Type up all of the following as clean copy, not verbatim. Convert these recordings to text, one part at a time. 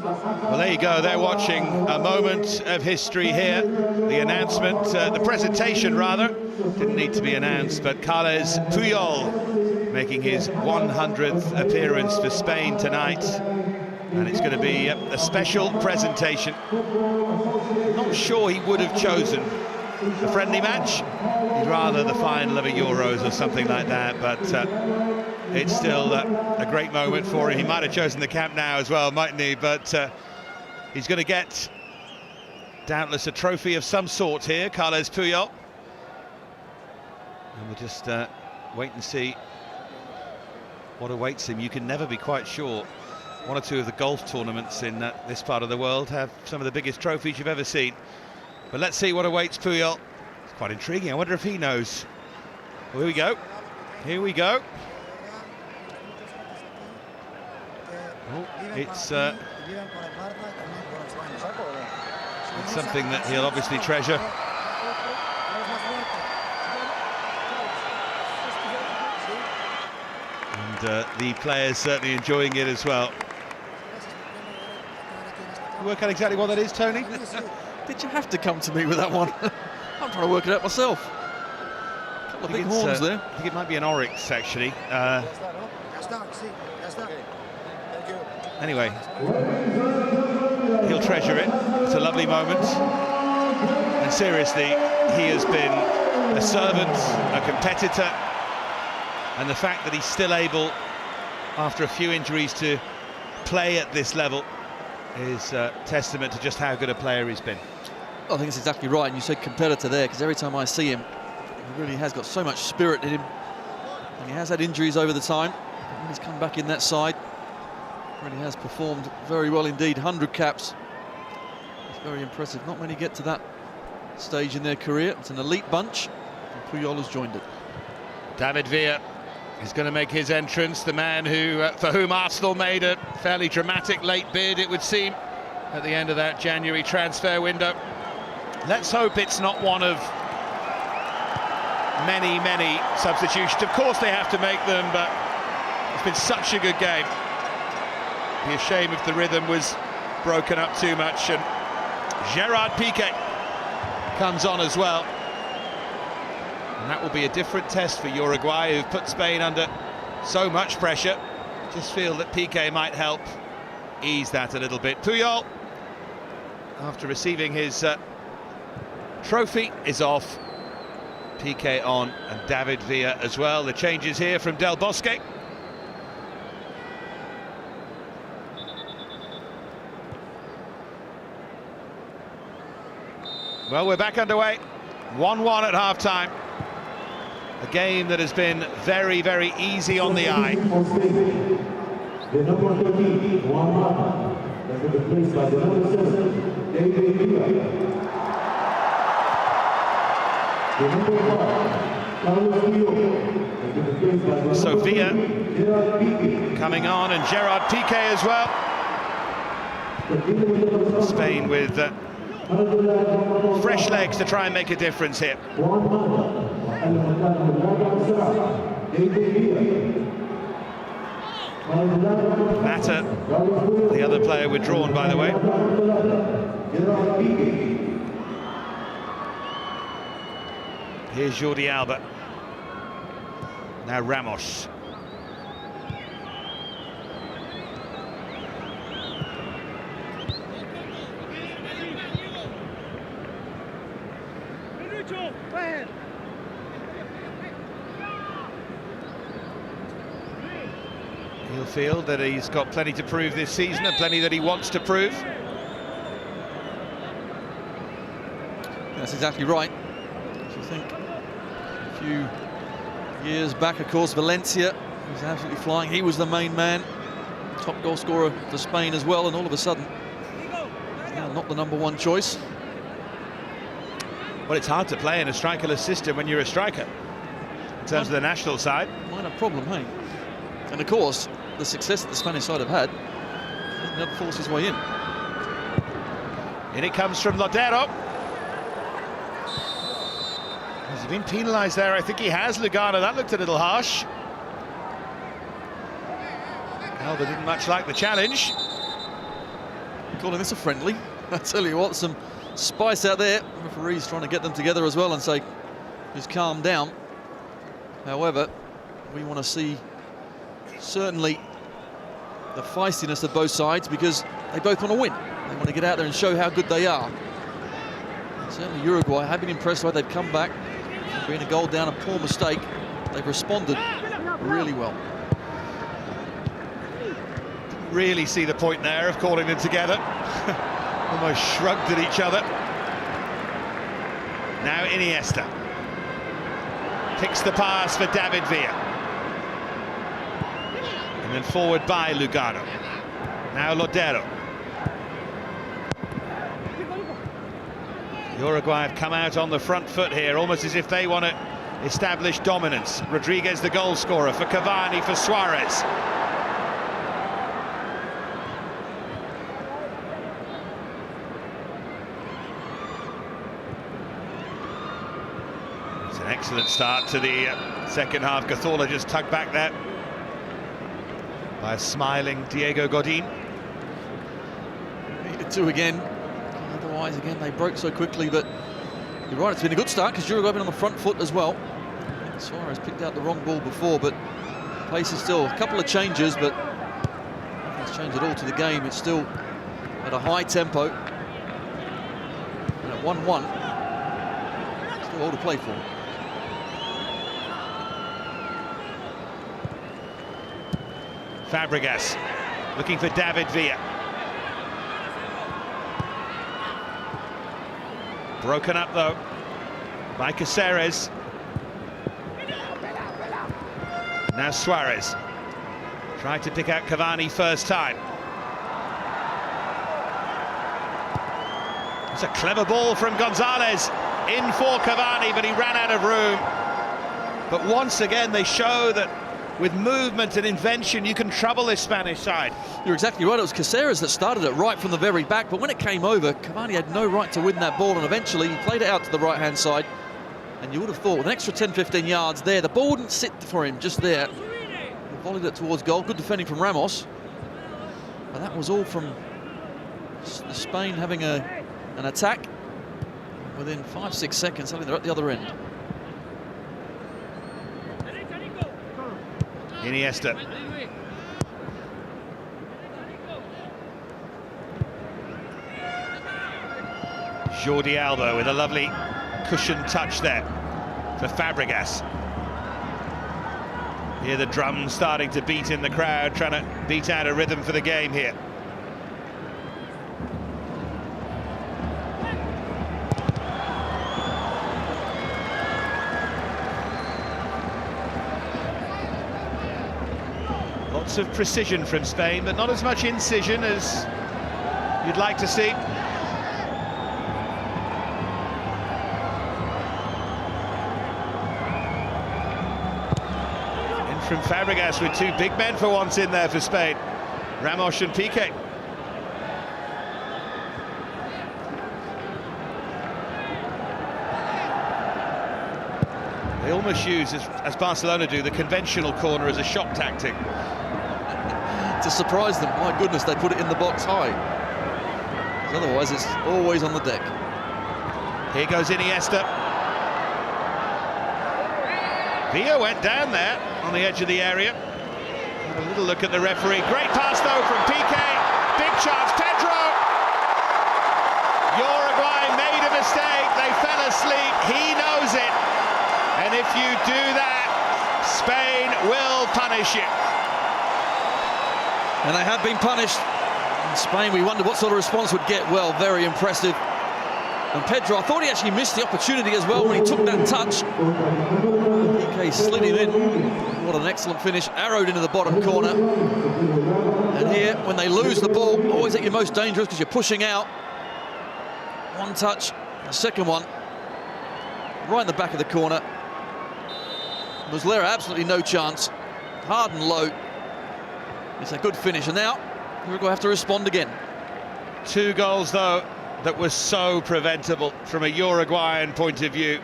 Well, there you go. They're watching a moment of history here. The announcement, the presentation rather, didn't need to be announced, but Carles Puyol making his 100th appearance for Spain tonight. And it's going to be a special presentation. Not sure he would have chosen a friendly match. He'd rather the final of a Euros or something like that, but it's still a great moment for him. He might have chosen the Camp Nou as well, mightn't he? But he's going to get doubtless a trophy of some sort here, Carles Puyol. And we'll just wait and see what awaits him. You can never be quite sure. One or two of the golf tournaments in this part of the world have some of the biggest trophies you've ever seen. But let's see what awaits Puyol. It's quite intriguing. I wonder if he knows. Well, here we go. Here we go. Oh, it's something that he'll obviously treasure. And the players certainly enjoying it as well. You work out exactly what that is, Tony? Did you have to come to me with that one? I'm trying to work it out myself. A couple of big horns there. I think it might be an oryx, actually. Anyway, he'll treasure it. It's a lovely moment. And seriously, he has been a servant, a competitor. And the fact that he's still able, after a few injuries, to play at this level is testament to just how good a player he's been. I think it's exactly right, and you said competitor there, because every time I see him, he really has got so much spirit in him. And he has had injuries over the time, but when he's come back in that side, really has performed very well indeed. 100 caps. It's very impressive. Not many get to that stage in their career. It's an elite bunch, and Puyol has joined it. David Villa is going to make his entrance, the man who, for whom Arsenal made a fairly dramatic late bid, it would seem, at the end of that January transfer window. Let's hope it's not one of many, many substitutions. Of course they have to make them, but it's been such a good game. It'd be a shame if the rhythm was broken up too much. And Gerard Piqué comes on as well. And that will be a different test for Uruguay, who've put Spain under so much pressure. Just feel that Piqué might help ease that a little bit. Puyol, after receiving his trophy, is off. Piqué on, and David Villa as well. The changes here from Del Bosque. Well, we're back underway. 1-1 at half-time. A game that has been very, very easy on the eye. So Villa coming on, and Gerard Piqué as well. Spain with fresh legs to try and make a difference here. Mata, the other player withdrawn, by the way. Here's Jordi Alba. Now Ramos. He'll feel that he's got plenty to prove this season, and plenty that he wants to prove. That's exactly right. If you think a few years back, of course, Valencia was absolutely flying. He was the main man, top goal scorer for Spain as well, and all of a sudden, now not the #1 choice. Well, it's hard to play in a strikerless system when you're a striker, in terms of the national side. Minor problem, hey? And of course, the success that the Spanish side have had, never forced his way in. In it comes from Lodero. Has he been penalised there? I think he has, Lugano. That looked a little harsh. Alba didn't much like the challenge. calling this a friendly. I tell you what, some spice out there. The referee's trying to get them together as well and say, just calm down. However, we want to see certainly the feistiness of both sides, because they both want to win. They want to get out there and show how good they are. Certainly Uruguay have been impressed by they've come back. Being a goal down, a poor mistake. They've responded really well. Didn't really see the point there of calling them together. Almost shrugged at each other. Now Iniesta. Picks the pass for David Villa. And then forward by Lugano. Now Lodero. Uruguay have come out on the front foot here, almost as if they want to establish dominance. Rodriguez, the goal scorer, for Cavani, for Suarez. It's an excellent start to the second half. Cazorla just tugged back there by a smiling Diego Godin. Needed to again. Otherwise, again, they broke so quickly, but you're right, it's been a good start because Uruguay have been on the front foot as well. Suarez picked out the wrong ball before, but pace is still a couple of changes, but nothing's changed at all to the game. It's still at a high tempo. And at 1-1, still all to play for. Fabregas looking for David Villa. Broken up though by Caceres. Now Suarez tried to pick out Cavani first time. It's a clever ball from Gonzalez in for Cavani, but he ran out of room. But once again they show that with movement and invention you can trouble this Spanish side. You're exactly right, it was Caceres that started it right from the very back, but when it came over, Cavani had no right to win that ball, and eventually he played it out to the right-hand side, and you would have thought with an extra 10-15 yards there, the ball wouldn't sit for him just there. He volleyed it towards goal, good defending from Ramos, but that was all from Spain having an attack. Within 5-6 seconds, suddenly they're at the other end. Iniesta. Jordi Alba with a lovely cushion touch there for Fabregas. Hear the drums starting to beat in the crowd, trying to beat out a rhythm for the game here. Lots of precision from Spain, but not as much incision as you'd like to see. In from Fabregas with two big men for once in there for Spain. Ramos and Piqué. They almost use, as Barcelona do, the conventional corner as a shock tactic. To surprise them, my goodness, they put it in the box high. Otherwise, it's always on the deck. Here goes Iniesta. Villa went down there on the edge of the area. Have a little look at the referee. Great pass though from Piqué. Big chance, Pedro. Uruguay made a mistake. They fell asleep. He knows it. And if you do that, Spain will punish you. And they have been punished. In Spain, we wondered what sort of response would get. Well, very impressive. And Pedro, I thought he actually missed the opportunity as well when he took that touch. Piqué slid him in. What an excellent finish. Arrowed into the bottom corner. And here, when they lose the ball, always at your most dangerous because you're pushing out. One touch, the second one, right in the back of the corner. Muslera, absolutely no chance. Hard and low. It's a good finish, and now we're going to have to respond again. Two goals, though, that were so preventable from a Uruguayan point of view.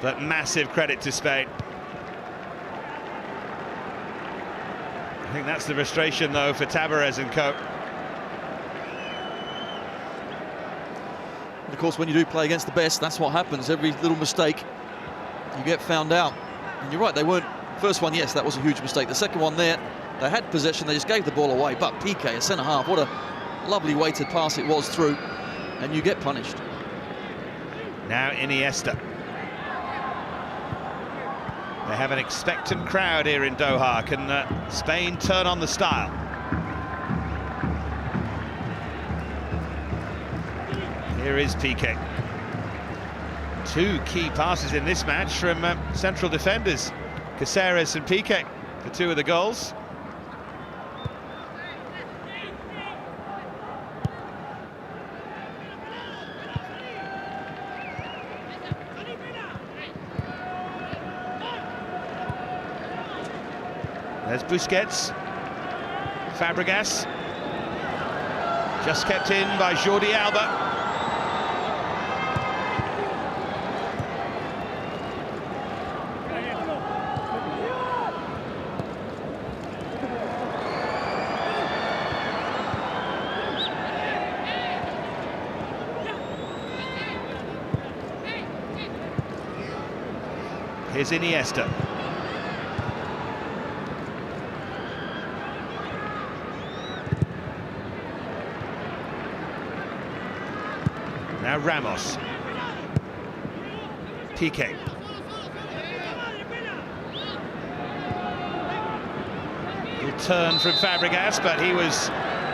But massive credit to Spain. I think that's the frustration, though, for Tabarez and co. And of course, when you do play against the best, that's what happens. Every little mistake, you get found out. And you're right, they weren't. First one, yes, that was a huge mistake. The second one there, they had possession, they just gave the ball away. But Piqué, a centre-half, what a lovely weighted pass it was through. And you get punished. Now Iniesta. They have an expectant crowd here in Doha. Can Spain turn on the style? Here is Piqué. Two key passes in this match from central defenders, Caceres and Piqué, the two of the goals. There's Busquets, Fabregas, just kept in by Jordi Alba. Here's Iniesta. Now Ramos. Piqué. He'll turn from Fabregas, but he was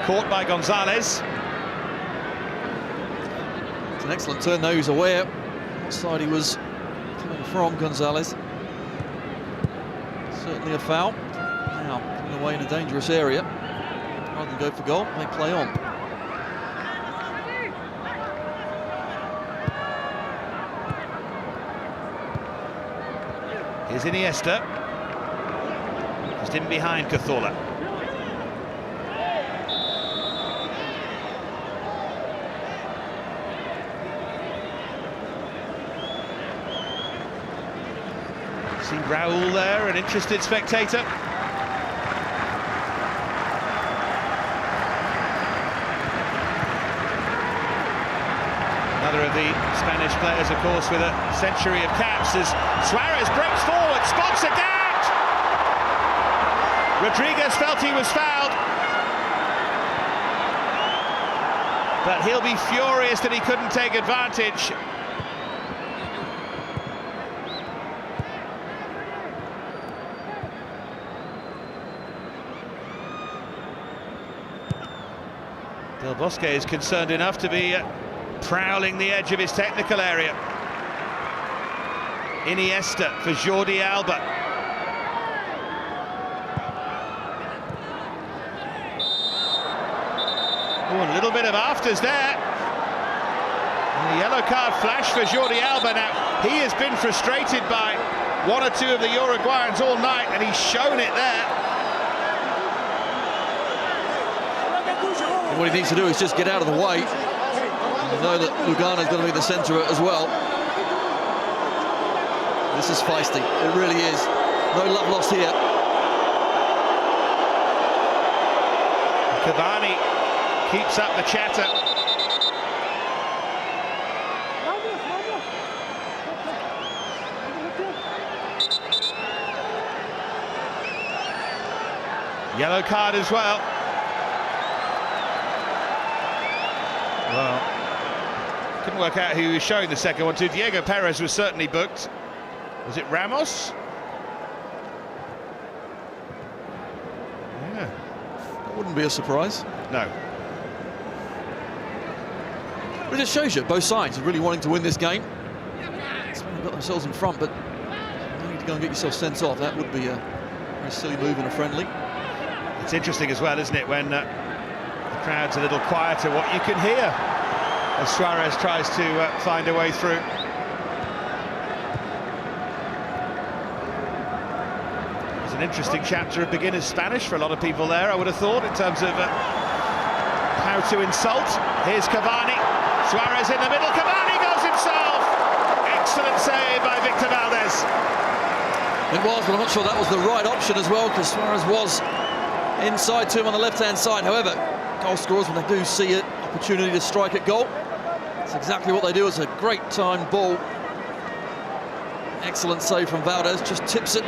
caught by Gonzalez. It's an excellent turn, though. He was aware what side he was coming from, Gonzalez. Certainly a foul. Now, coming away in a dangerous area. Rather than go for goal, they play on. Here's Iniesta. Just in behind Cazorla. See Raul there, an interested spectator. Another of the Spanish players, of course, with a century of caps, as Suarez breaks forward, spots a gap. Rodriguez felt he was fouled, but he'll be furious that he couldn't take advantage. Del Bosque is concerned enough to be prowling the edge of his technical area. Iniesta for Jordi Alba. Oh, a little bit of afters there. And a yellow card flash for Jordi Alba. Now, he has been frustrated by one or two of the Uruguayans all night, and he's shown it there. And what he needs to do is just get out of the way. You know that Lugano's going to be the centre as well. This is feisty, it really is. No love lost here. Cavani keeps up the chatter. Yellow card as well. Well, couldn't work out who he was showing the second one to. Diego Perez was certainly booked. Was it Ramos? Yeah. That wouldn't be a surprise. No. But it just shows you both sides are really wanting to win this game. They've got themselves in front, but you need to go and get yourself sent off. That would be a very silly move in a friendly. It's interesting as well, isn't it, when the crowd's a little quieter, what you can hear as Suarez tries to find a way through. It's an interesting chapter of beginner's Spanish for a lot of people there, I would have thought, in terms of how to insult. Here's Cavani. Suarez in the middle. Cavani goes himself. Excellent save by Victor Valdez. It was, but I'm not sure that was the right option as well, because Suarez was inside to him on the left-hand side. However, goal scorers, when they do see an opportunity to strike at goal, That's exactly what they do. It's a great timed ball. Excellent save from Valdez, just tips it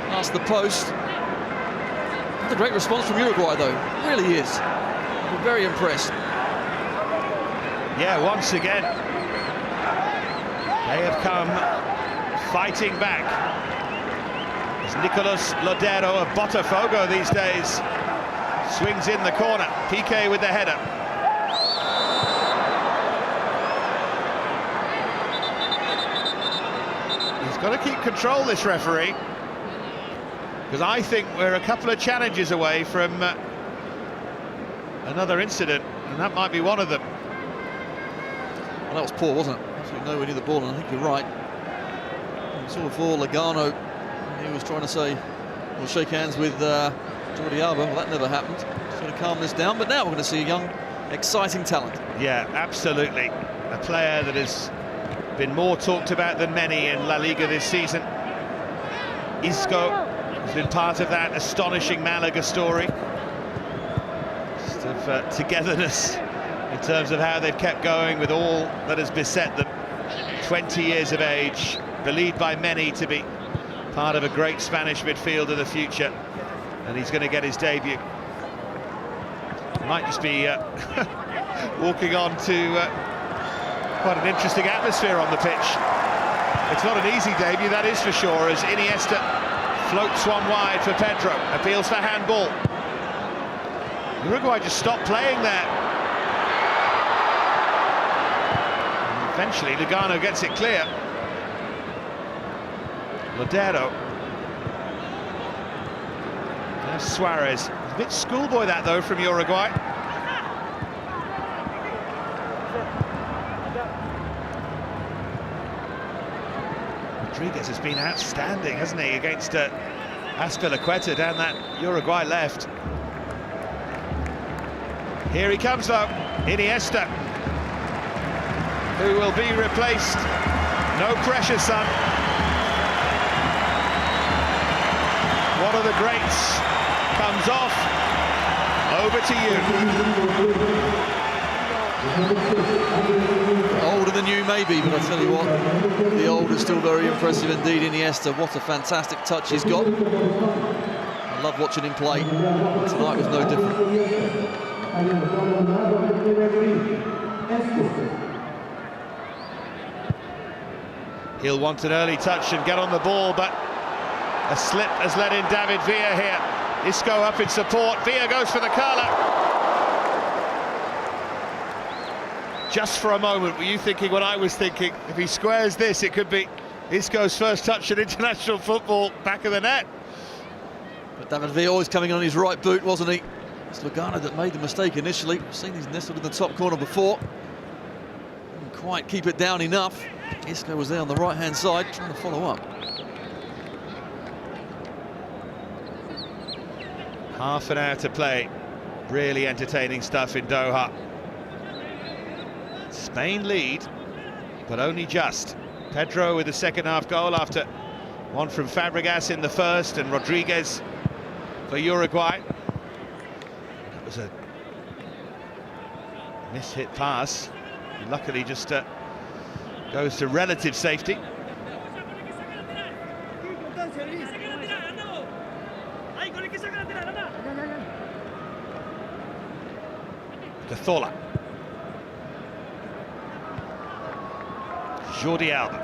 past the post. That's a great response from Uruguay, though. It really is. I'm very impressed. Yeah, once again, they have come fighting back. It's Nicolas Lodero of Botafogo these days. Swings in the corner. Piqué with the header. He's got to keep control, this referee, because I think we're a couple of challenges away from another incident, and that might be one of them. Well, that was poor, wasn't it? Absolutely nowhere near the ball, and I think you're right. We saw before Logano, he was trying to say, we'll shake hands with Jordi Alba. Well, that never happened. Just going to calm this down, but now we're going to see a young, exciting talent. Yeah, absolutely. A player that has been more talked about than many in La Liga this season. Isco has been part of that astonishing Malaga story. Just of togetherness in terms of how they've kept going with all that has beset them. 20 years of age, believed by many to be part of a great Spanish midfield of the future, and he's going to get his debut. Might just be walking on to quite an interesting atmosphere on the pitch. It's not an easy debut, that is for sure, as Iniesta floats one wide for Pedro, appeals for handball. Uruguay just stopped playing there. And eventually Lugano gets it clear. Lodero. There's Suarez. A bit schoolboy that though from Uruguay. Rodriguez has been outstanding, hasn't he, against Azpilicueta down that Uruguay left. Here he comes though, Iniesta, who will be replaced. No pressure, son. One of the greats comes off. Over to you. Older than you, maybe, but I tell you what, the old is still very impressive indeed. Iniesta, what a fantastic touch he's got. I love watching him play. Tonight was no different. He'll want an early touch and get on the ball, but a slip has let in David Villa here. Isco up in support. Villa goes for the curler. Just for a moment, were you thinking what I was thinking? If he squares this, it could be Isco's first touch in international football, back of the net. But David Villa always coming on his right boot, wasn't he? It's Lugano that made the mistake initially. We've seen he's nestled in the top corner before. Didn't quite keep it down enough. Isco was there on the right-hand side, trying to follow up. Half an hour to play. Really entertaining stuff in Doha. Spain lead, but only just. Pedro with the second half goal after one from Fabregas in the first, and Rodriguez for Uruguay. That was a miss-hit pass. Luckily just goes to relative safety. Cazorla. Jordi Alba.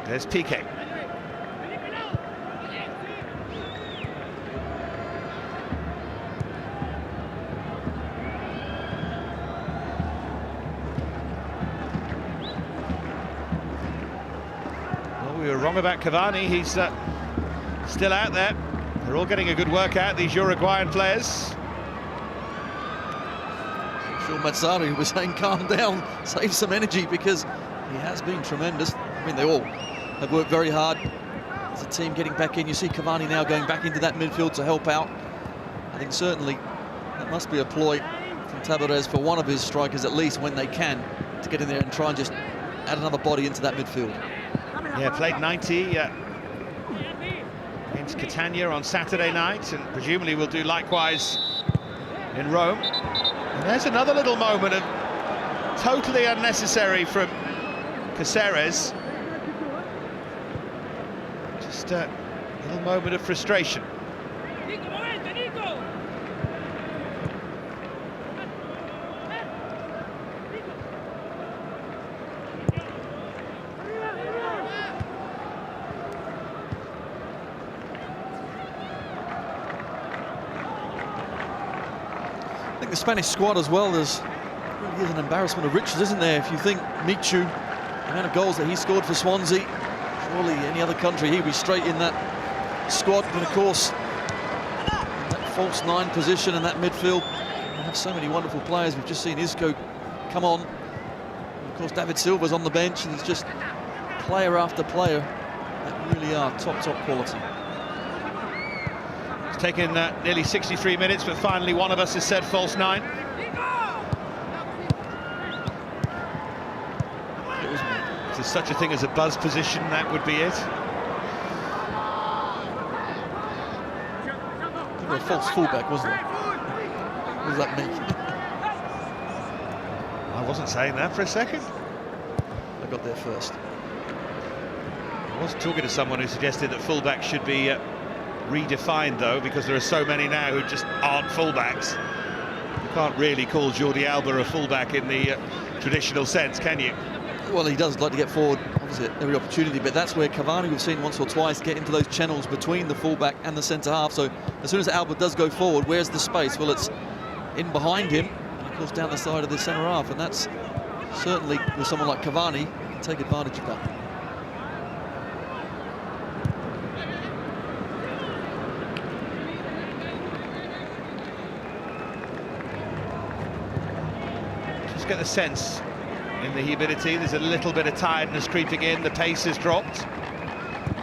There's Piqué. Well, we were wrong about Cavani. He's still out there. They're all getting a good workout, these Uruguayan players. Mazzari was saying calm down, save some energy, because he has been tremendous. I mean, they all have worked very hard as a team getting back in. You see Cavani now going back into that midfield to help out. I think certainly that must be a ploy from Tabarez for one of his strikers at least, when they can, to get in there and try and just add another body into that midfield. Yeah, played 90 against Catania on Saturday night, and presumably will do likewise in Rome. And there's another little moment of totally unnecessary from Caceres. Just a little moment of frustration. I think the Spanish squad as well, there's really is an embarrassment of riches, isn't there? If you think Michu, the amount of goals that he scored for Swansea, surely any other country he'd be straight in that squad. But of course, in that false nine position and that midfield, we have so many wonderful players. We've just seen Isco come on. And of course, David Silva's on the bench, and it's just player after player that really are top quality. It's taken nearly 63 minutes, but finally one of us has said false nine. If there's such a thing as a buzz position, that would be it. You were a false fullback, wasn't it? What does that mean? I wasn't saying that for a second. I got there first. I was talking to someone who suggested that fullbacks should be redefined, though, because there are so many now who just aren't fullbacks. You can't really call Jordi Alba a fullback in the traditional sense, can you? Well, he does like to get forward, obviously, at every opportunity, but that's where Cavani, we've seen once or twice, get into those channels between the fullback and the centre-half. So as soon as Alba does go forward, where's the space? Well, it's in behind him, and of course down the side of the centre-half, and that's certainly, with someone like Cavani, he can take advantage of that. Just get the sense in the humidity, there's a little bit of tiredness creeping in, the pace has dropped.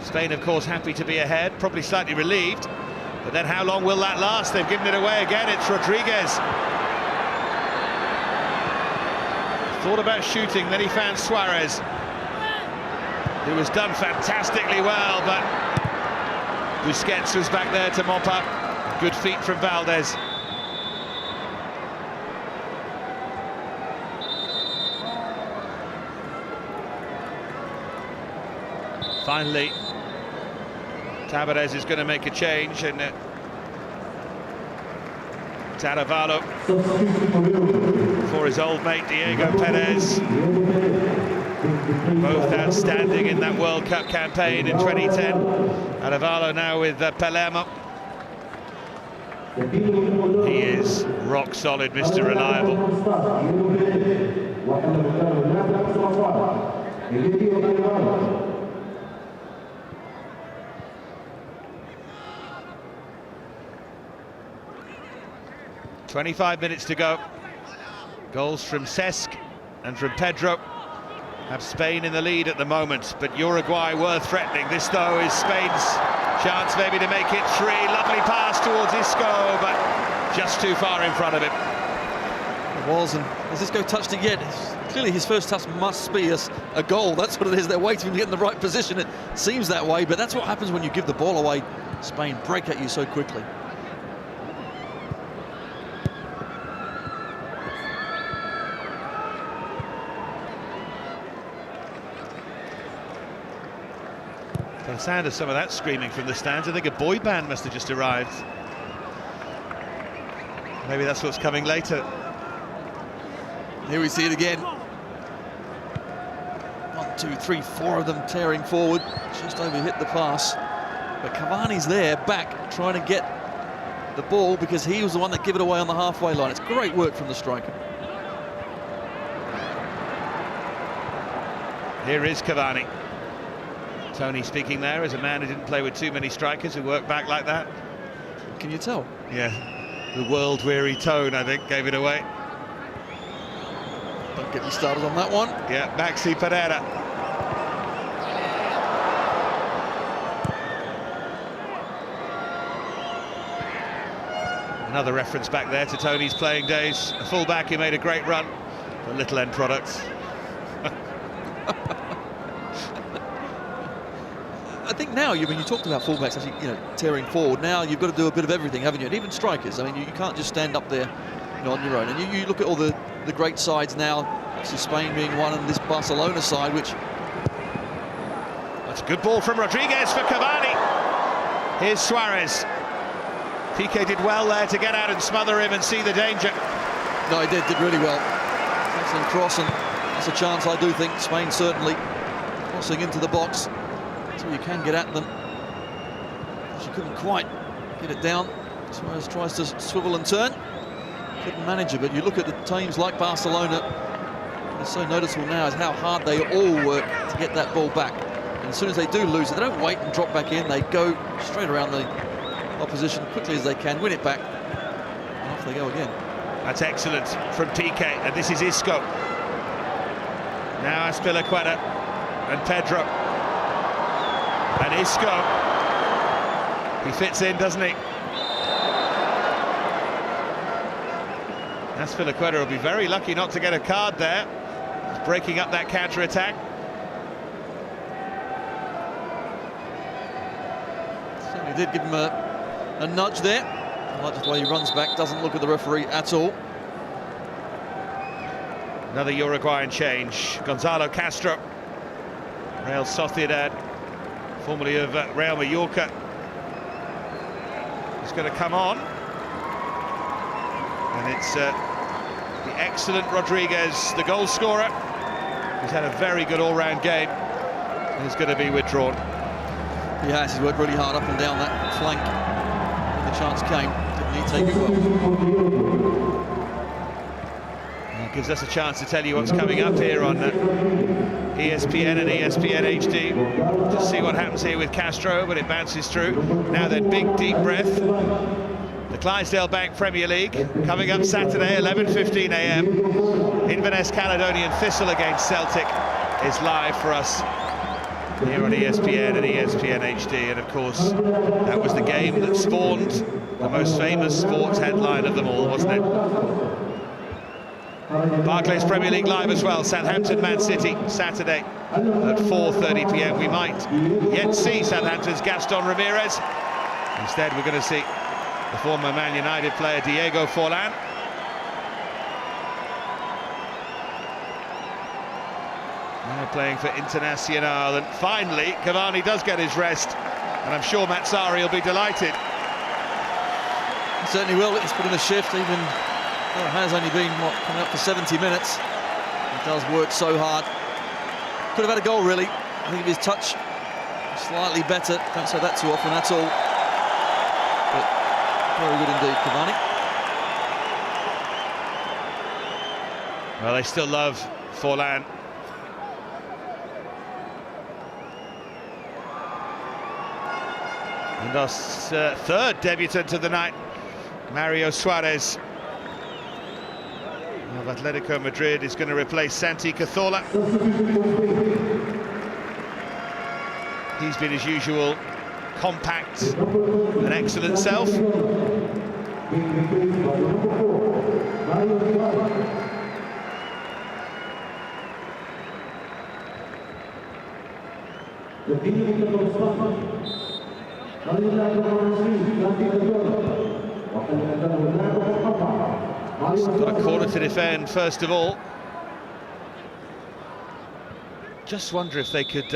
Spain, of course, happy to be ahead, probably slightly relieved, but then how long will that last? They've given it away again. It's Rodriguez. Thought about shooting, then he found Suarez, who has done fantastically well, but Busquets was back there to mop up. Good feet from Valdez. Finally, Tabarez is going to make a change, and Taravalo for his old mate Diego Perez. Both outstanding in that World Cup campaign in 2010. Taravalo now with Palermo. He is rock solid, Mr. Reliable. 25 minutes to go. Goals from Cesc and from Pedro have Spain in the lead at the moment, but Uruguay were threatening. This, though, is Spain's chance maybe to make it three. Lovely pass towards Isco, but just too far in front of him. It was, and has Isco touched it yet? Clearly his first touch must be a goal. That's what it is. They're waiting to get in the right position. It seems that way, but that's what happens when you give the ball away. Spain break at you so quickly. The sound of some of that screaming from the stands. I think a boy band must have just arrived. Maybe that's what's coming later. Here we see it again. 1, 2, 3, 4 of them tearing forward. Just overhit the pass. But Cavani's there, back, trying to get the ball because he was the one that gave it away on the halfway line. It's great work from the striker. Here is Cavani. Tony speaking there as a man who didn't play with too many strikers who work back like that. Can you tell? Yeah, the world-weary tone, I think, gave it away. Don't get me started on that one. Yeah, Maxi Pereira. Another reference back there to Tony's playing days. A full-back who made a great run for little end products. I think now when you talked about fullbacks actually, you know, tearing forward, now you've got to do a bit of everything, haven't you? And even strikers. I mean, you can't just stand up there, you know, on your own. And you look at all the great sides now, obviously Spain being one, and this Barcelona side, which... That's a good ball from Rodriguez for Cavani. Here's Suarez. Piqué did well there to get out and smother him and see the danger. No, he did really well. Excellent cross, and that's a chance, I do think. Spain certainly crossing into the box until you can get at them. She couldn't quite get it down. Suarez tries to swivel and turn. Couldn't manage it, but you look at the teams like Barcelona, it's so noticeable now is how hard they all work to get that ball back. And as soon as they do lose it, they don't wait and drop back in. They go straight around the opposition quickly as they can, win it back, and off they go again. That's excellent from Piqué, and this is Isco. Now Azpilicueta and Pedro. And Isco. He fits in, doesn't he? Azpilicueta will be very lucky not to get a card there. He's breaking up that counter-attack. Certainly did give him a nudge there. I like the way he runs back, doesn't look at the referee at all. Another Uruguayan change. Gonzalo Castro, Real Sociedad, formerly of Real Mallorca. He's going to come on. And it's the excellent Rodriguez, the goal scorer. He's had a very good all-round game. And he's going to be withdrawn. He has, he's worked really hard up and down that flank. When the chance came, didn't he take it well? It gives us a chance to tell you what's coming up here on ESPN and ESPN HD. Just see what happens here with Castro, but it bounces through. Now then, big deep breath. The Clydesdale Bank Premier League coming up Saturday, 11:15 AM. Inverness Caledonian Thistle against Celtic is live for us here on ESPN and ESPN HD. And of course, that was the game that spawned the most famous sports headline of them all, wasn't it? Barclays Premier League live as well. Southampton Man City Saturday at 4:30 PM. We might yet see Southampton's Gaston Ramirez. Instead, we're going to see the former Man United player Diego Forlan. Now playing for Internacional, and finally Cavani does get his rest, and I'm sure Matsari will be delighted. He certainly will. He's put in a shift, even though it has only been coming up for 70 minutes. He does work so hard. Could have had a goal, really. I think if his touch was slightly better, don't say that too often at all. But very good indeed, Cavani. Well, they still love Forlan. And our third debutant of the night, Mario Suarez of Atletico Madrid, is going to replace Santi Cazorla. He's been, as usual, compact and excellent self. He's got a corner to defend first of all. Just wonder if they could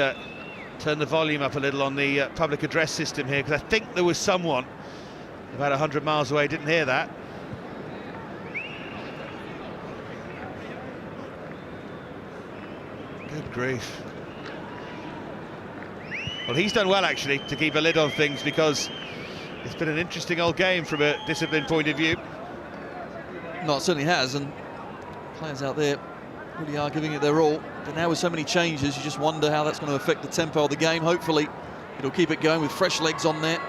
turn the volume up a little on the public address system here, because I think there was someone about 100 miles away didn't hear that. Good grief. Well, he's done well actually to keep a lid on things, because it's been an interesting old game from a discipline point of view. No, it certainly has, and players out there really are giving it their all. But now with so many changes, you just wonder how that's going to affect the tempo of the game. Hopefully it'll keep it going with fresh legs on there,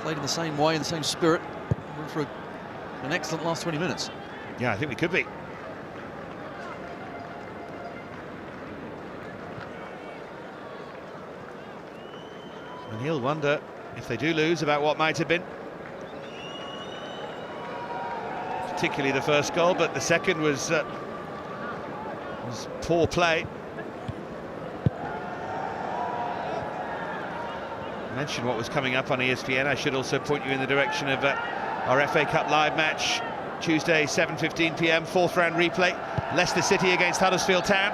played in the same way, in the same spirit. We're in for an excellent last 20 minutes. Yeah, I think we could be. And he'll wonder, if they do lose, about what might have been. Particularly the first goal, but the second was poor play. Mention what was coming up on ESPN. I should also point you in the direction of our FA Cup live match, Tuesday, 7:15 p.m, fourth round replay. Leicester City against Huddersfield Town.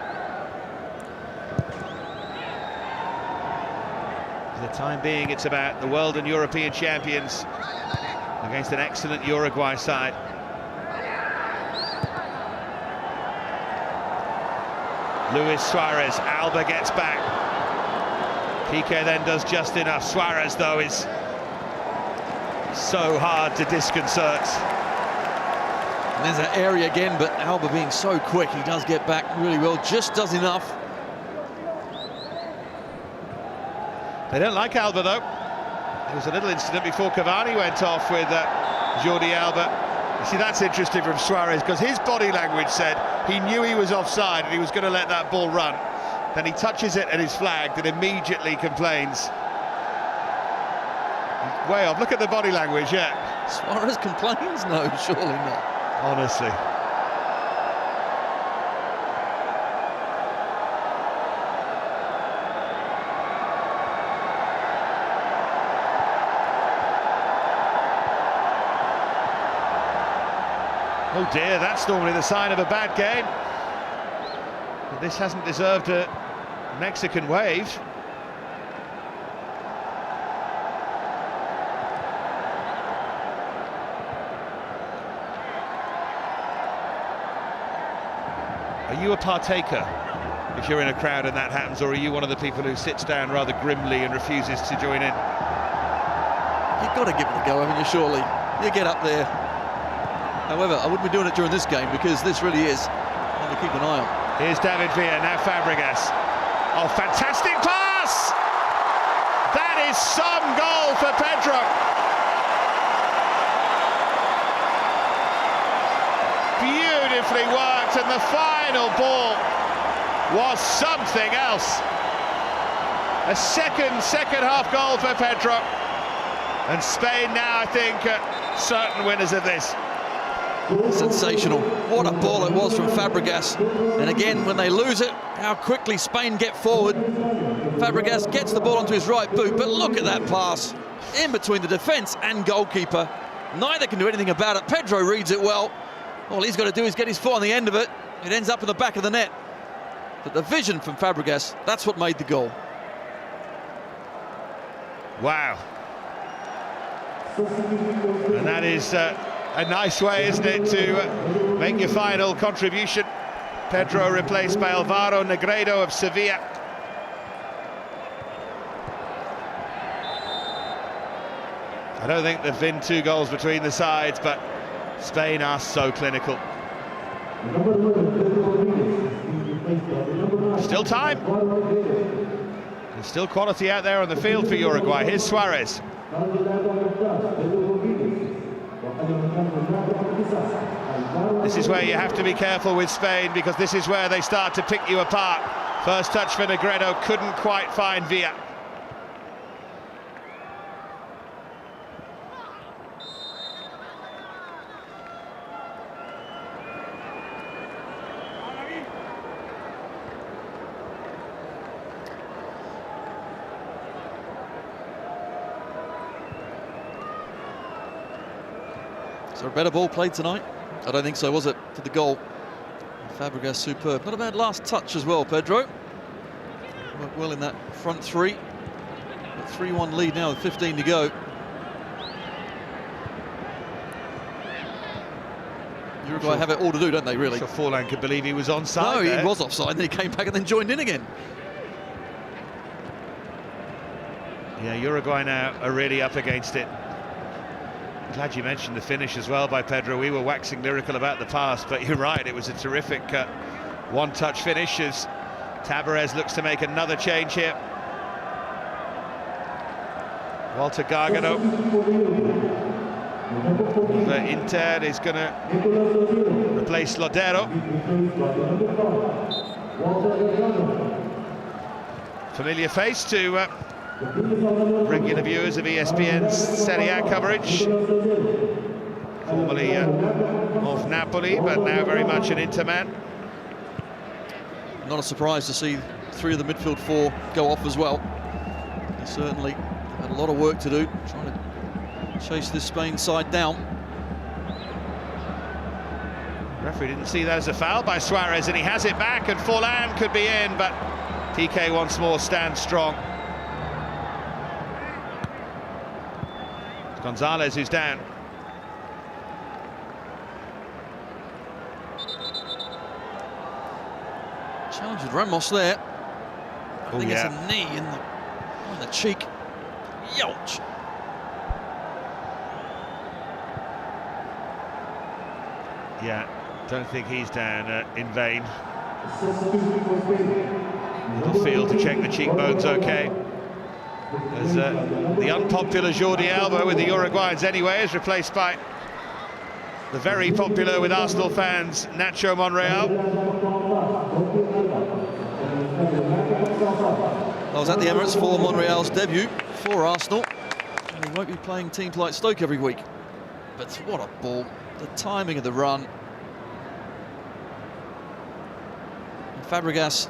For the time being, it's about the world and European champions against an excellent Uruguay side. Luis Suarez, Alba gets back. Piqué then does just enough. Suarez, though, is so hard to disconcert. And there's that area again, but Alba being so quick, he does get back really well, just does enough. They don't like Alba, though. There was a little incident before Cavani went off with Jordi Alba. You see, that's interesting from Suarez, because his body language said he knew he was offside and he was going to let that ball run. Then he touches it and is flagged and immediately complains. Way off. Look at the body language, yeah. Suarez complains? No, surely not. Honestly. Oh dear, that's normally the sign of a bad game. But this hasn't deserved a Mexican wave. Are you a partaker if you're in a crowd and that happens, or are you one of the people who sits down rather grimly and refuses to join in? You've got to give it a go, haven't you, surely? You get up there. However, I wouldn't be doing it during this game, because this really is one to keep an eye on. Here's David Villa, now Fabregas. Oh, fantastic pass! That is some goal for Pedro. Beautifully worked, and the final ball was something else. A second half goal for Pedro. And Spain now, I think, certain winners of this. Sensational. What a ball it was from Fabregas. And again, when they lose it, how quickly Spain get forward. Fabregas gets the ball onto his right boot, but look at that pass. In between the defence and goalkeeper. Neither can do anything about it. Pedro reads it well. All he's got to do is get his foot on the end of it. It ends up in the back of the net. But the vision from Fabregas, that's what made the goal. Wow. And that is a nice way, isn't it, to make your final contribution. Pedro replaced by Alvaro Negredo of Sevilla. I don't think there've been 2 goals between the sides, but Spain are so clinical. Still time. There's still quality out there on the field for Uruguay. Here's Suarez. This is where you have to be careful with Spain, because this is where they start to pick you apart. First touch for Negredo, couldn't quite find Villa. Is there a better ball played tonight? I don't think so, was it, for the goal? Fabregas superb. Not a bad last touch as well, Pedro. Worked well in that front three. 3-1 lead now with 15 to go. Uruguay have it all to do, don't they, really? So Forlan could believe he was onside. No, there. he was offside, then he came back and then joined in again. Yeah, Uruguay now are really up against it. Glad you mentioned the finish as well by Pedro. We were waxing lyrical about the pass, but you're right, it was a terrific one-touch finish as Tabarez looks to make another change here. Walter Gargano of Inter is going to replace Lodero. Familiar face to regular viewers of ESPN's Serie A coverage. Formerly of Napoli, but now very much an Inter man. Not a surprise to see 3 of the midfield 4 go off as well. Certainly the Had a lot of work to do, trying to chase this Spain side down. Referee didn't see that as a foul by Suarez, and he has it back, and Forlan could be in, but PK once more stands strong. It's Gonzalez who's down. Challenge with Ramos there. I think yeah. it's a knee in the cheek. Youch. Yeah, don't think he's down in vain. Little field to check the cheekbones okay. As the unpopular Jordi Alba with the Uruguayans anyway is replaced by the very popular with Arsenal fans, Nacho Monreal. I was at the Emirates for Monreal's debut for Arsenal, and he won't be playing teams like Stoke every week. But what a ball. The timing of the run. And Fabregas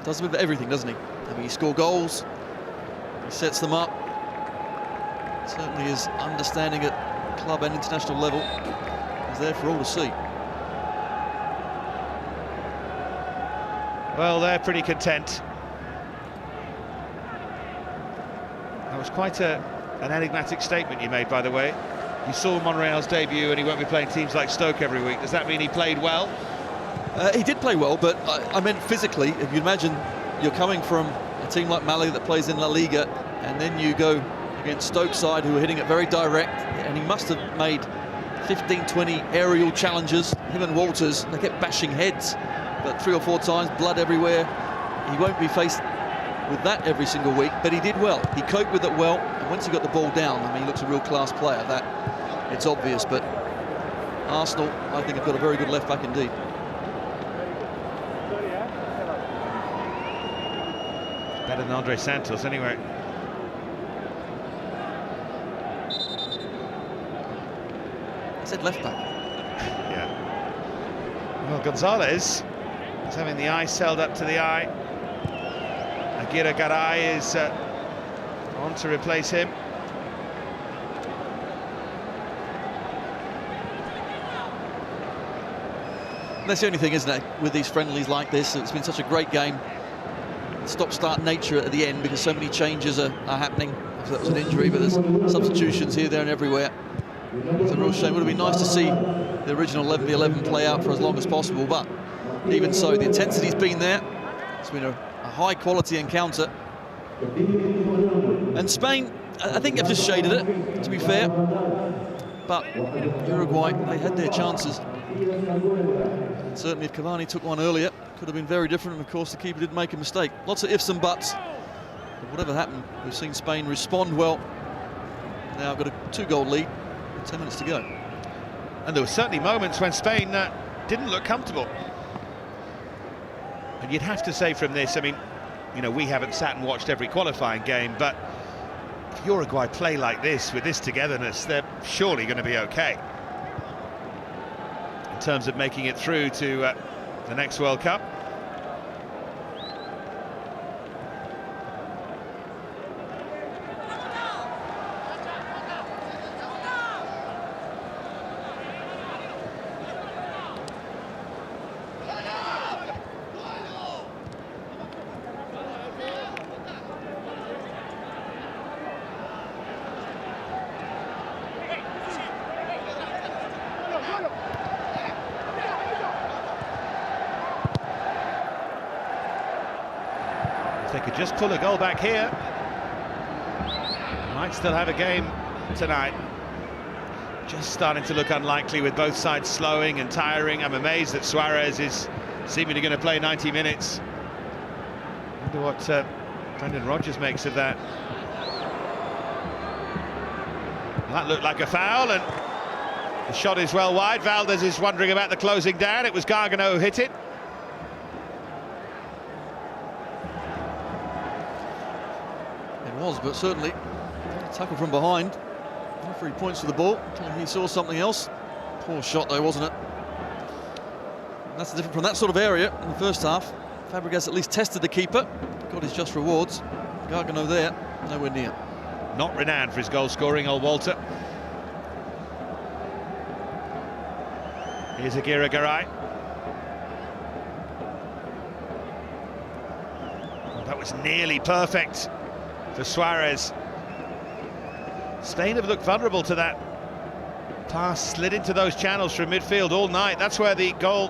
does a bit of everything, doesn't he? I mean, he scores goals, he sets them up. Certainly his understanding at club and international level is there for all to see. Well, they're pretty content. That was quite an enigmatic statement you made, by the way. You saw Monreal's debut and he won't be playing teams like Stoke every week. Does that mean he played well? He did play well, but I meant physically. If you imagine you're coming from a team like Malaga that plays in La Liga, and then you go against Stoke side who are hitting it very direct, and he must have made 15, 20 aerial challenges. Him and Walters, they kept bashing heads, but 3 or 4 times, blood everywhere. He won't be faced with that every single week, but he did well. He coped with it well, and once he got the ball down, I mean, he looks a real class player. That it's obvious, but Arsenal, I think, have got a very good left back indeed. Better than Andre Santos, anyway. I said left back. Yeah. Well, Gonzalez is having the ice held up to the eye. Aguirre Garay is on to replace him. That's the only thing, isn't it, with these friendlies like this? It's been such a great game. Stop-start nature at the end because so many changes are happening. If that was an injury, but there's substitutions here, there and everywhere. It's a real shame. It would have been nice to see the original 11v11 play out for as long as possible, but even so, the intensity's been there. It's been a high-quality encounter. And Spain, I think they've just shaded it, to be fair. But Uruguay, they had their chances. And certainly if Cavani took one earlier, could have been very different, and of course the keeper did make a mistake. Lots of ifs and buts, but whatever happened, we've seen Spain respond well. Now got a 2-goal lead with 10 minutes to go. And there were certainly moments when Spain didn't look comfortable. And you'd have to say from this, I mean, you know, we haven't sat and watched every qualifying game, but if Uruguay play like this, with this togetherness, they're surely going to be okay in terms of making it through to the next World Cup. If they could just pull a goal back here, might still have a game tonight. Just starting to look unlikely with both sides slowing and tiring. I'm amazed that Suarez is seemingly going to play 90 minutes. Wonder what Brendan Rodgers makes of that. That looked like a foul, and the shot is well wide. Valdez is wondering about the closing down. It was Gargano who hit it. But certainly tackle from behind. Referee points to the ball. He saw something else. Poor shot though, wasn't it? And that's different from that sort of area in the first half. Fabregas at least tested the keeper, got his just rewards. Gargano there Nowhere near. Not renowned for his goal scoring, old Walter. Here's Aguirre-Garay. Oh, that was nearly perfect for Suarez. Spain have looked vulnerable to that pass, slid into those channels from midfield all night. That's where the goal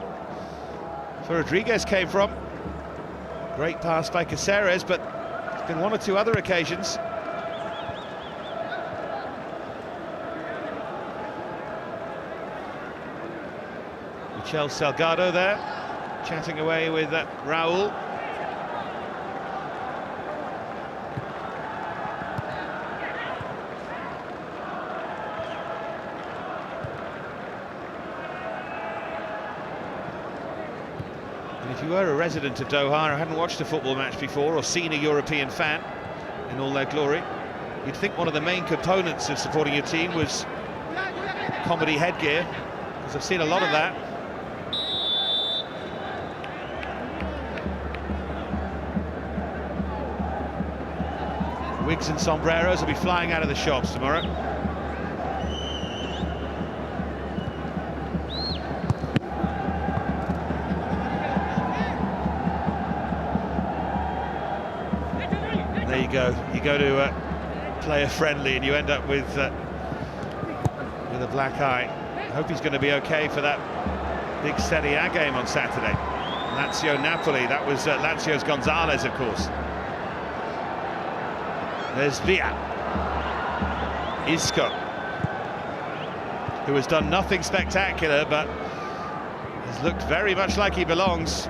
for Rodriguez came from. Great pass by Caceres, but there's been one or two other occasions. Michel Salgado there, chatting away with Raul. And if you were a resident of Doha or hadn't watched a football match before or seen a European fan in all their glory, you'd think one of the main components of supporting your team was comedy headgear, because I've seen a lot of that. Wigs and sombreros will be flying out of the shops tomorrow. There you go. You go to player friendly and you end up with a black eye. I hope he's going to be okay for that big Serie A game on Saturday. Lazio-Napoli. That was Lazio's Gonzalez, of course. There's Villa. Isco, who has done nothing spectacular, but has looked very much like he belongs.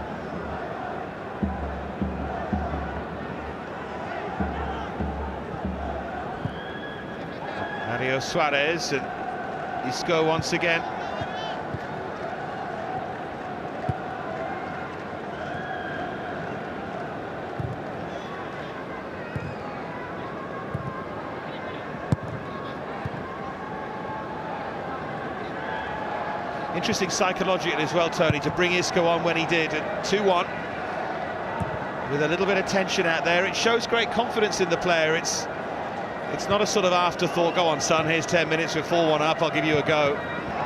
Mario Suarez and Isco once again. Interesting psychologically as well, Tony, to bring Isco on when he did at 2-1 with a little bit of tension out there. It shows great confidence in the player. It's not a sort of afterthought, go on son, here's 10 minutes, we're 4-1 up, I'll give you a go.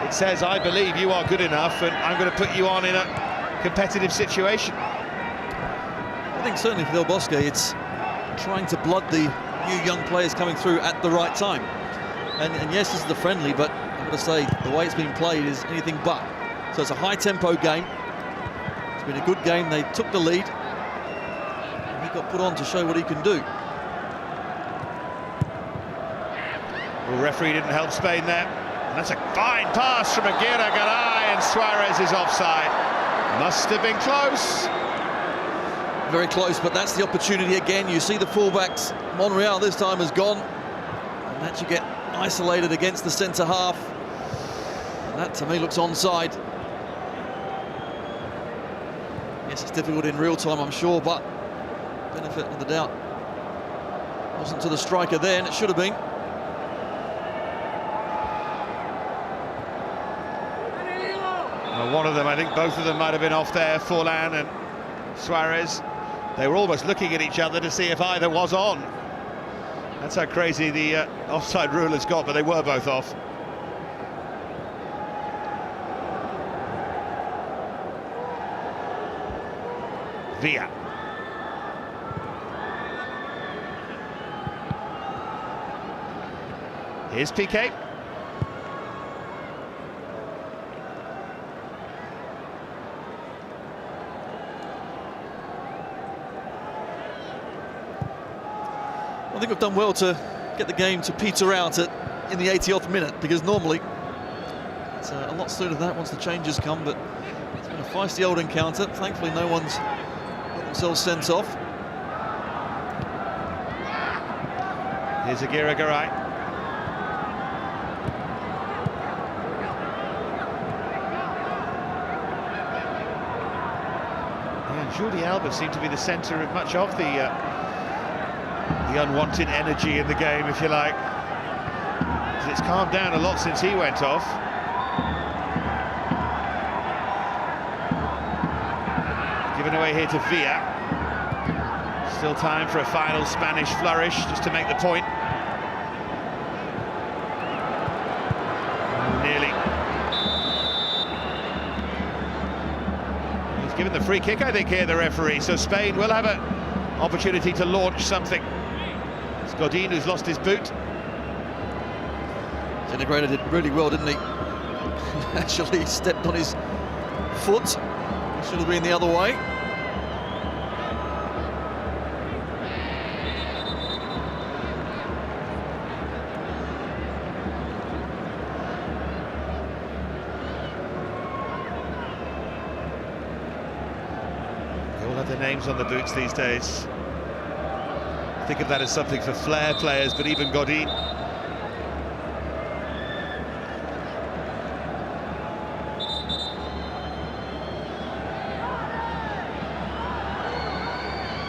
It says, I believe you are good enough and I'm going to put you on in a competitive situation. I think certainly for Del Bosque, it's trying to blood the new young players coming through at the right time. And yes, this is the friendly, but I've got to say, the way it's been played is anything but. So it's a high-tempo game. It's been a good game. They took the lead. And he got put on to show what he can do. Well, referee didn't help Spain there. And that's a fine pass from Aguirre-Garay, and Suarez is offside. Must have been close. Very close, but that's the opportunity again. You see the fullbacks. Monreal this time has gone. And that you get isolated against the centre half. And that to me looks onside. Yes, it's difficult in real time, I'm sure, but benefit of the doubt wasn't to the striker there, and it should have been. Well, one of them, I think both of them might have been off there, Forlan and Suarez. They were almost looking at each other to see if either was on. That's how crazy the offside rule has got, but they were both off. Villa. Here's Piqué. I think we've done well to get the game to peter out in the 80th minute, because normally it's a lot sooner than that once the changes come, but it's been a feisty old encounter. Thankfully no one's got themselves sent off. Here's Aguirre-Garay. And Jordi Alba seemed to be the centre of much of the unwanted energy in the game, if you like. It's calmed down a lot since he went off. Given away here to Villa. Still time for a final Spanish flourish, just to make the point. Nearly. He's given the free kick, I think, here, the referee, so Spain will have an opportunity to launch something. It's Godin who's lost his boot. Integrated it really well, didn't he? Actually stepped on his foot. Should have been the other way. They all have their names on the boots these days. Think of that as something for flair players, but even Godin.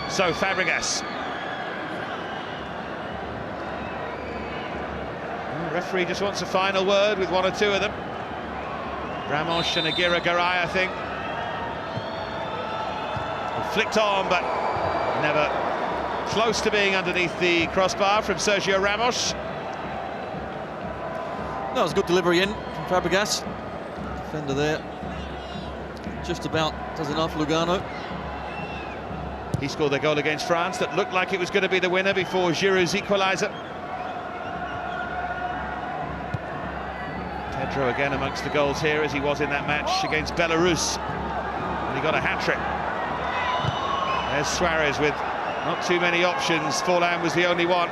So Fabregas. The referee just wants a final word with one or two of them. Ramos and Aguirre Garay, I think. Flicked on, but never close to being underneath the crossbar from Sergio Ramos. That was a good delivery in from Fabregas. Defender there. Just about does enough, Lugano. He scored the goal against France that looked like it was going to be the winner before Giroud's equaliser. Pedro again amongst the goals here, as he was in that match against Belarus. And he got a hat-trick. There's Suarez with not too many options. Forlan was the only one.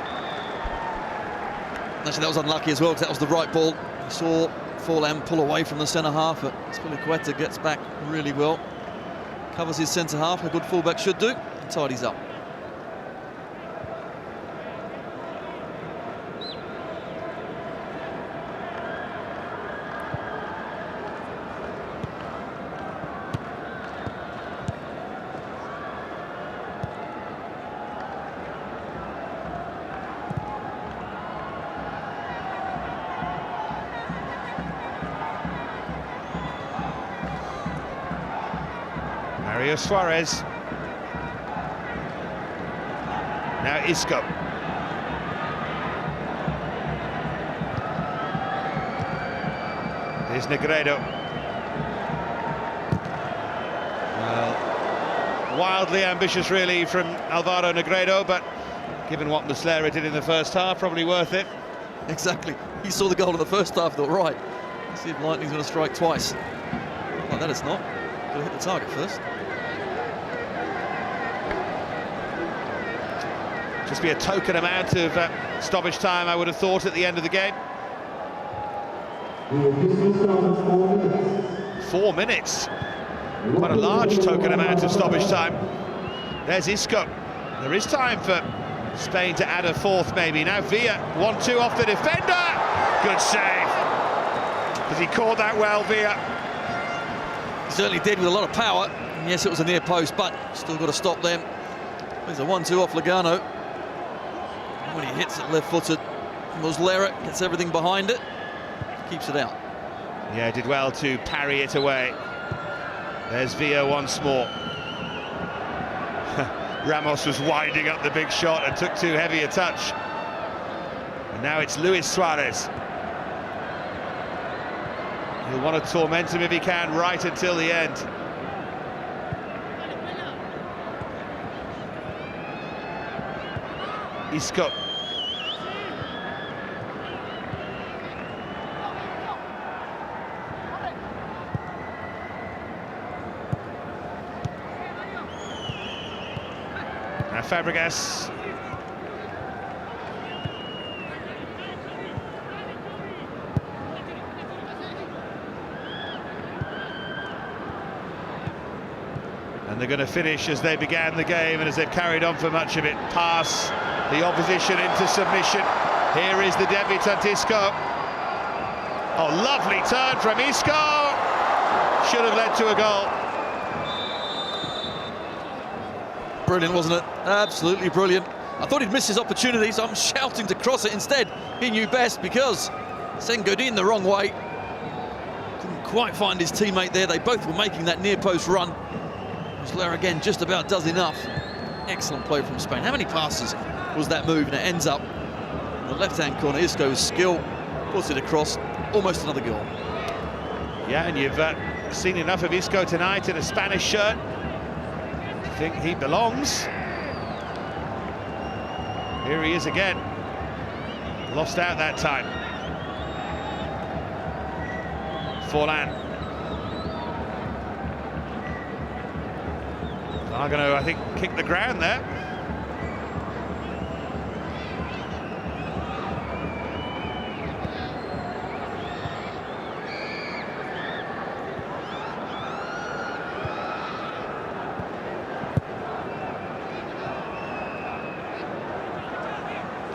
Actually, that was unlucky as well, because that was the right ball. You saw Forlan pull away from the centre-half, but Spilicueta gets back really well. Covers his centre-half, a good fullback should do, and tidies up. Mario Suarez. Now Isco. Here's Negredo. Well, wildly ambitious really from Alvaro Negredo, but given what Muslera did in the first half, probably worth it. Exactly. He saw the goal in the first half, thought, right, let's see if Lightning's going to strike twice. Like that, it's not. Got to hit the target first. Just be a token amount of stoppage time, I would have thought, at the end of the game. 4 minutes. Quite a large token amount of stoppage time. There's Isco. There is time for Spain to add a fourth, maybe. Now Villa, 1-2 off the defender. Good save. Because he caught that well, Villa. He certainly did, with a lot of power. And yes, it was a near post, but still got to stop them. There's a 1-2 off Lugano. When he hits it left-footed, Muslera gets everything behind it, keeps it out. Yeah, did well to parry it away. There's Villa once more. Ramos was winding up the big shot and took too heavy a touch. And now it's Luis Suarez. He'll want to torment him if he can, right until the end. Isco. Now Fabregas. And they're going to finish as they began the game and as they've carried on for much of it. Pass the opposition into submission. Here is the debutant Isco. Oh, lovely turn from Isco. Should have led to a goal. Brilliant, wasn't it? Absolutely brilliant. I thought he'd miss his opportunity, so I'm shouting to cross it instead. He knew best, because sent Godin the wrong way. Couldn't quite find his teammate there. They both were making that near post run. Muslera again just about does enough. Excellent play from Spain. How many passes was that move? And it ends up in the left-hand corner. Isco's skill puts it across. Almost another goal. Yeah, and you've seen enough of Isco tonight in a Spanish shirt. I think he belongs. Here he is again. Lost out that time. Forlan. Gargano, I think, kicked the ground there.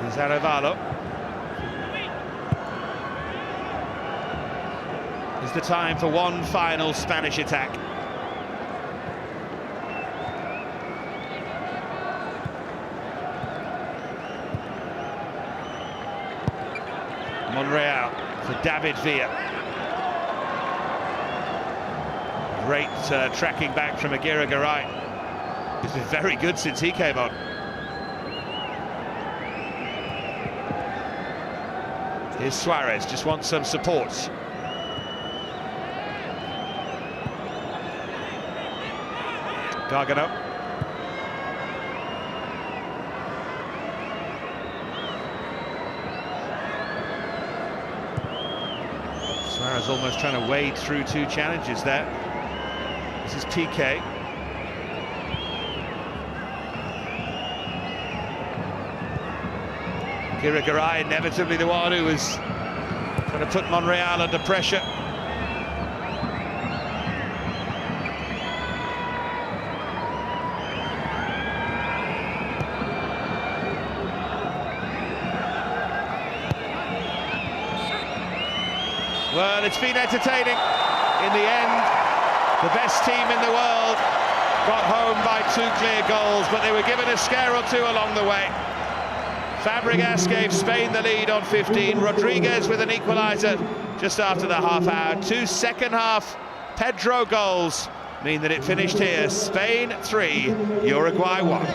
Zaravalo. Is the time for one final Spanish attack. Monreal for David Villa. Great tracking back from Aguirre Garay. He's been very good since he came on. Here's Suarez, just wants some support. Gargano. Suarez almost trying to wade through two challenges there. This is PK. Aguirre Garay inevitably the one who was trying to put Monreal under pressure. Well, it's been entertaining. In the end, the best team in the world got home by 2 clear goals, but they were given a scare or two along the way. Fabregas gave Spain the lead on 15. Rodriguez with an equaliser just after the half hour. 2 second-half Pedro goals mean that it finished here. Spain 3, Uruguay 1.